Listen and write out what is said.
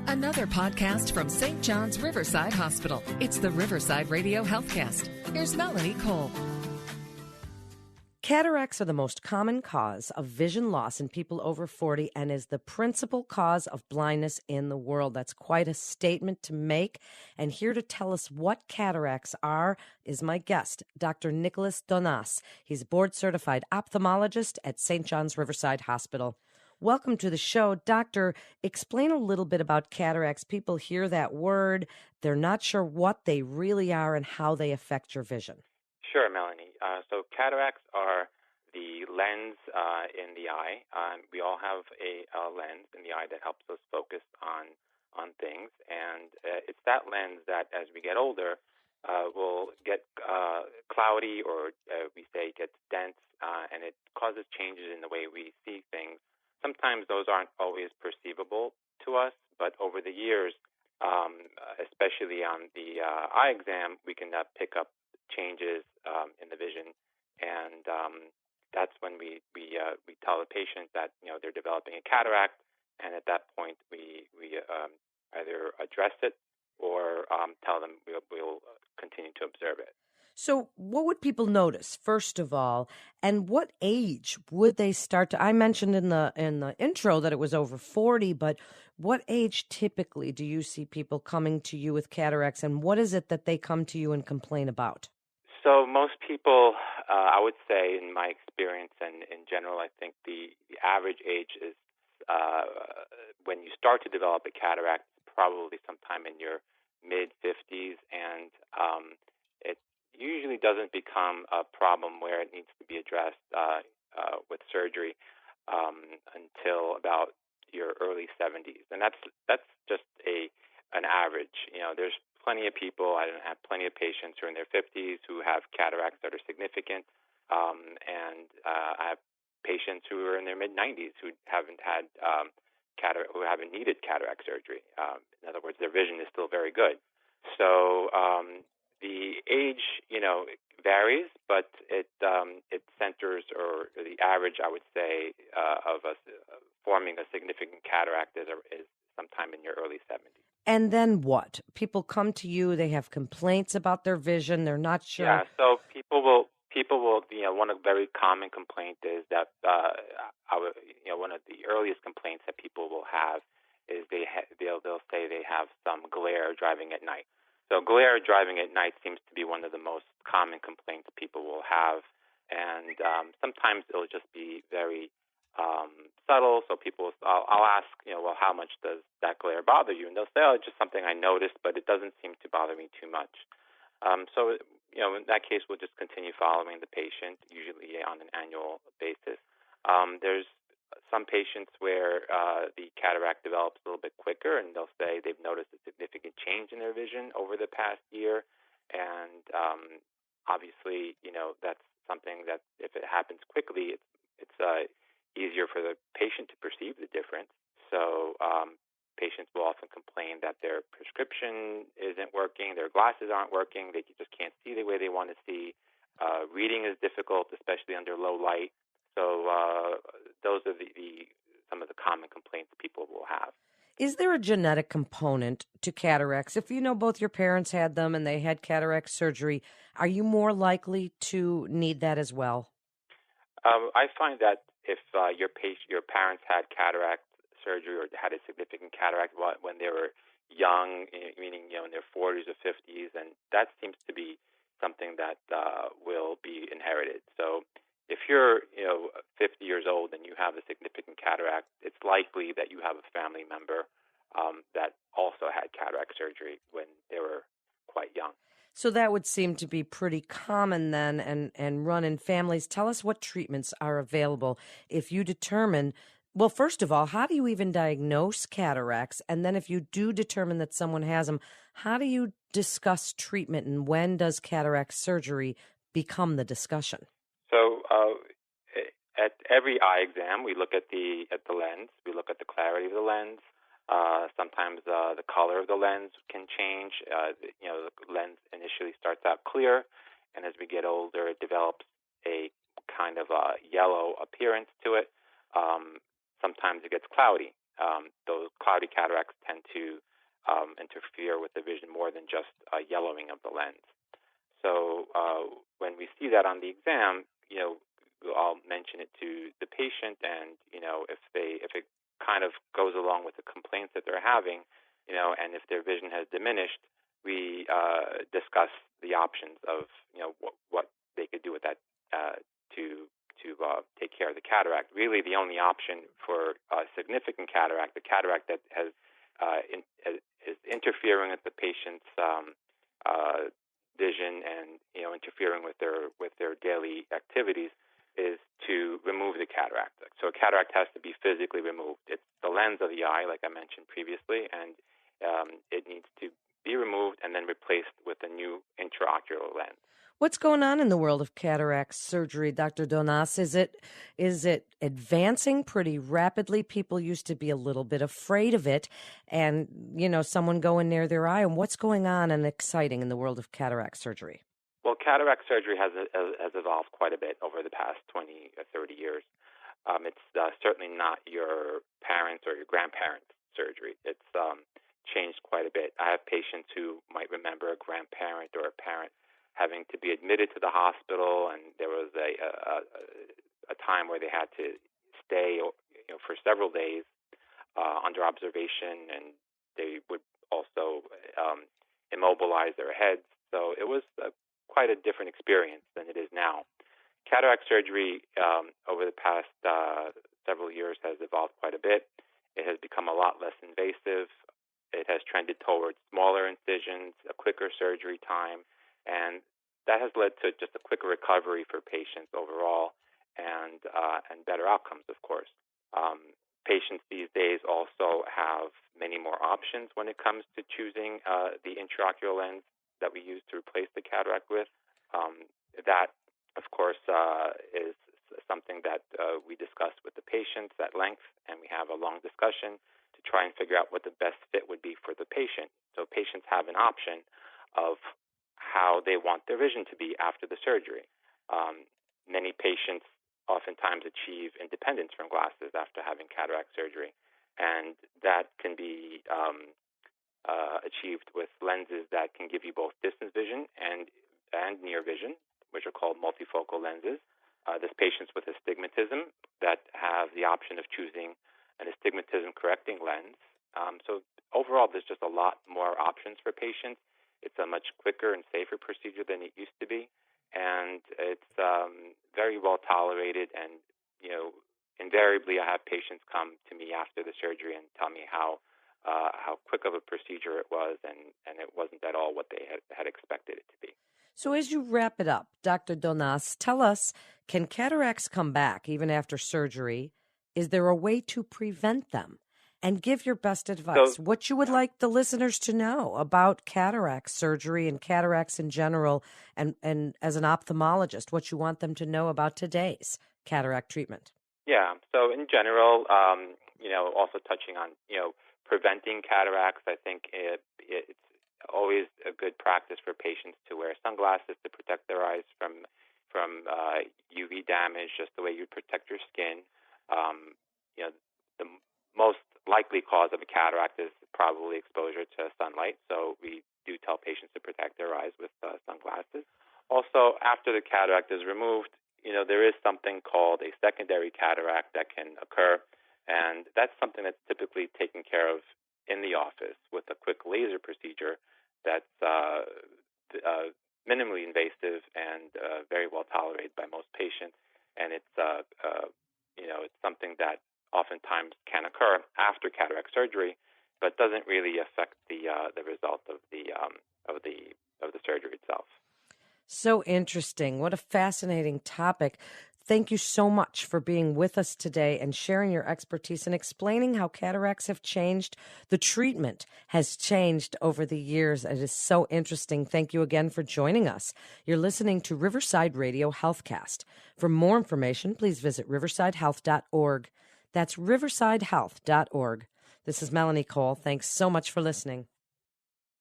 Another podcast from St. John's Riverside Hospital. It's the Riverside Radio Healthcast. Here's Melanie Cole. Cataracts are the most common cause of vision loss in people over 40 and is the principal cause of blindness in the world. That's quite a statement to make. And here to tell us what cataracts are is my guest, Dr. Nicholas Donas. He's a board-certified ophthalmologist at St. John's Riverside Hospital. Welcome to the show. Doctor, explain a little bit about cataracts. People hear that word. They're not sure what they really are and how they affect your vision. Sure, Melanie. So cataracts are the lens in the eye. We all have a lens in the eye that helps us focus on things, and it's that lens that, as we get older, will get cloudy, or we say gets dense, and it causes changes in the way we see things. Sometimes those aren't always perceivable to us, but over the years, especially on the eye exam, we can pick up changes in the vision, and that's when we tell the patient that they're developing a cataract, and at that point we either address it or tell them we'll continue to observe it. So what would people notice, first of all, and what age would they start to? I mentioned in the intro that it was over 40, but what age typically do you see people coming to you with cataracts, and what is it that they come to you and complain about? So most people, I would say, in my experience and in general, I think the average age is when you start to develop a cataract, probably sometime in your mid-50s, and it usually doesn't become a problem where it needs to be addressed with surgery until about your early 70s, and that's just an average. There's plenty of people. I have plenty of patients who are in their 50s who have cataracts that are significant, and I have patients who are in their mid-90s who haven't had who haven't needed cataract surgery. In other words, their vision is still very good. So the age, varies, but it centers, or the average, I would say, of us forming a significant cataract is sometime in your early 70s. And then what? People come to you, they have complaints about their vision, they're not sure. Yeah, so people will, one of the very common complaint is that, one of the earliest complaints that people will have is they'll say they have some glare driving at night. So glare driving at night seems to be one of the most common complaints people will have, and sometimes it'll just be very subtle. So I'll ask, well, how much does that glare bother you? And they'll say, oh, it's just something I noticed, but it doesn't seem to bother me too much. So in that case, we'll just continue following the patient, usually on an annual basis. There's some patients where the cataract develops a little bit quicker, and they'll say they've noticed a significant change in their vision over the past year. And obviously, that's something that if it happens quickly, it's easier for the patient to perceive the difference. So patients will often complain that their prescription isn't working, their glasses aren't working, they just can't see the way they want to see. Reading is difficult, especially under low light. So those are some of the common complaints people will have. Is there a genetic component to cataracts? If both your parents had them and they had cataract surgery, are you more likely to need that as well? I find that if your parents had cataract surgery or had a significant cataract when they were young, meaning in their 40s or 50s, and that seems to be something that will be inherited. So if you're 50 years old and you have a significant cataract, it's likely that you have a family member that also had cataract surgery when they were quite young. So that would seem to be pretty common then and run in families. Tell us what treatments are available if you determine, well, first of all, how do you even diagnose cataracts? And then if you do determine that someone has them, how do you discuss treatment, and when does cataract surgery become the discussion? So at every eye exam, we look at the lens. We look at the clarity of the lens. Sometimes the color of the lens can change. The lens initially starts out clear, and as we get older, it develops a kind of a yellow appearance to it. Sometimes it gets cloudy. those cloudy cataracts tend to interfere with the vision more than just yellowing of the lens. So when we see that on the exam, I'll mention it to the patient, and if it kind of goes along with the complaints that they're having, and if their vision has diminished, we discuss the options of what they could do with that to take care of the cataract. Really, the only option for significant cataract, the cataract that is interfering with the patient's vision and interfering with their daily activities, is to remove the cataract. So a cataract has to be physically removed. It's the lens of the eye, like I mentioned previously, and it needs to be removed and then replaced with a new intraocular lens. What's going on in the world of cataract surgery, Dr. Donas? Is it advancing pretty rapidly? People used to be a little bit afraid of it, and someone going near their eye. And what's going on and exciting in the world of cataract surgery? Well, cataract surgery has evolved quite a bit over the past 20 or 30 years. It's certainly not your parents' or your grandparents' surgery. It's changed quite a bit. I have patients who might remember a grandparent or a parent having to be admitted to the hospital, and there was a time where they had to stay for several days under observation, and they would also immobilize their heads. So it was quite a different experience than it is now. Cataract surgery over the past several years has evolved quite a bit. It has become a lot less invasive. It has trended towards smaller incisions, a quicker surgery time, and that has led to just a quicker recovery for patients overall, and better outcomes, of course. Patients these days also have many more options when it comes to choosing the intraocular lens that we use to replace the cataract with. That, of course, is something that we discuss with the patients at length, and we have a long discussion to try and figure out what the best fit would be for the patient. So patients have an option of how they want their vision to be after the surgery. Many patients oftentimes achieve independence from glasses after having cataract surgery, and that can be achieved with lenses that can give you both distance vision and near vision, which are called multifocal lenses. There's patients with astigmatism that have the option of choosing an astigmatism-correcting lens. So overall, there's just a lot more options for patients. It's a much quicker and safer procedure than it used to be, and it's very well tolerated. And invariably, I have patients come to me after the surgery and tell me how quick of a procedure it was, and it wasn't at all what they had expected it to be. So as you wrap it up, Dr. Donas, tell us, can cataracts come back even after surgery? Is there a way to prevent them? And give your best advice, what you would like the listeners to know about cataract surgery and cataracts in general, and as an ophthalmologist, what you want them to know about today's cataract treatment. Yeah, so in general, also touching on, preventing cataracts, I think it's always a good practice for patients to wear sunglasses to protect their eyes from UV damage, just the way you protect your skin. The most likely cause of a cataract is probably exposure to sunlight, so we do tell patients to protect their eyes with sunglasses. Also, after the cataract is removed, there is something called a secondary cataract that can occur, and that's something that's typically taken care of in the office with a quick laser procedure that's minimally invasive and very well tolerated by most patients. And it's it's something that oftentimes can occur after cataract surgery, but doesn't really affect the result of the surgery itself. So interesting. What a fascinating topic. Thank you so much for being with us today and sharing your expertise and explaining how cataracts have changed. The treatment has changed over the years. It is so interesting. Thank you again for joining us. You're listening to Riverside Radio Healthcast. For more information, please visit riversidehealth.org. That's riversidehealth.org. This is Melanie Cole. Thanks so much for listening.